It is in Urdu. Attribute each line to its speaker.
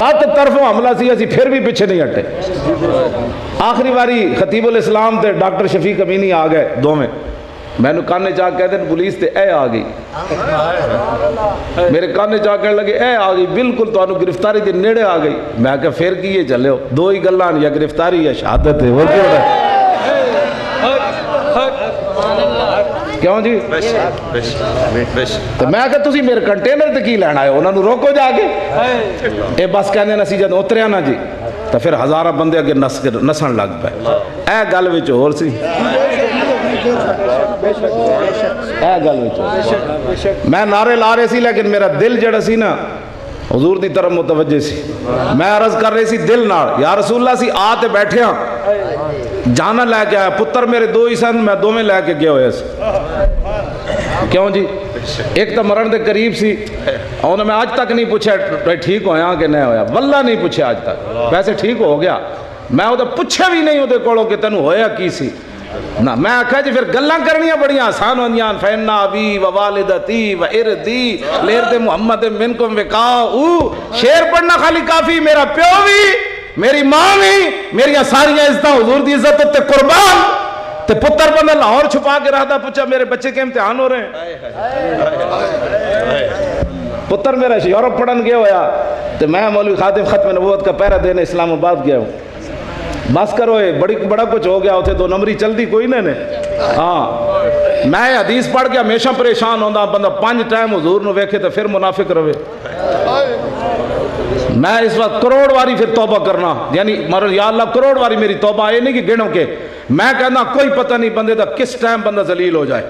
Speaker 1: ہاتھ طرفوں حملہ سی اسی پھر بھی پیچھے نہیں ہٹے. آخری باری خطیب الاسلام تے ڈاکٹر شفیق امینی آ گئے دو میں. میں نے کانے چاہ کہتے ہیں پولیس تے اے آ گئی. میرے کانے چاہ کہنے لگے اے آ گئی بالکل تو انہوں گرفتاری دے نیڑے آ گئی. میں کہا پھر کیے چلے ہو دو ہی گلان یا گرفتاری یا شہادت ہے. وہ کیوں رہا کیوں جی تو میں کہا تسی میرے کنٹینر تے کی لینا ہے انہوں نے روکو جا کے. اے بس کہنے نا سی جد اتریا نا جی تو پھر ہزارہ بندے اگر نسن لگ پائے. اے گل وچ اور سی اے گل وچ میں نعرے لا رہے سی لیکن میرا دل جڑا سی نا حضور دی طرف متوجہ سی. میں عرض کر رہی سی دل نال یا رسول اللہ سی آتے بیٹھے ہاں جانا لے کے آیا پتر میرے دو ہی سن میں دو میں لے کے گیا ہوئے سی. کیوں جی ایک تو مرن دے قریب سی انہوں نے میں آج تک نہیں پوچھا ٹھیک ہویا کہ نہیں ہویا. واللہ نہیں پوچھا آج تک. ویسے ٹھیک ہو گیا میں وہ پوچھا بھی نہیں وہ کولوں کہ تینوں ہویا کی سی نہ. میں آکھا جی پھر گلاں کرنیاں بڑیاں آسان ہوندیاں. فینا ابی و والدتی و ارضی لیرد محمد منکم وقاؤ. شعر پڑھنا خالی کافی. میرا پیو بھی میری ماں بھی میری ساری عزتاں حضور دی عزت تے قربان. تے پتر بندہ لاہور چھپا کے رہتا پوچھا میرے بچے کے امتحان ہو رہے ہیں. پتر میرا یورپ پڑھن گیا ہویا تو میں مولوی خادم ختم نبوت کا پہرا دینے اسلام آباد گیا ہوں. بس کرو بڑا کچھ ہو گیا ہوتے دو نمبری چلتی کوئی نہیں. ہاں میں حدیث پڑھ کے ہمیشہ پریشان ہوندہ بندہ 5 ٹائم حضور نو ویکھے تو پھر منافق رہے. میں اس وقت کروڑ واری پھر توبہ کرنا یعنی یا اللہ کروڑ واری میری توبہ یہ نہیں کہ گنوں کے. میں کہنا کوئی پتہ نہیں بندے دا کس ٹائم بندہ ذلیل ہو جائے.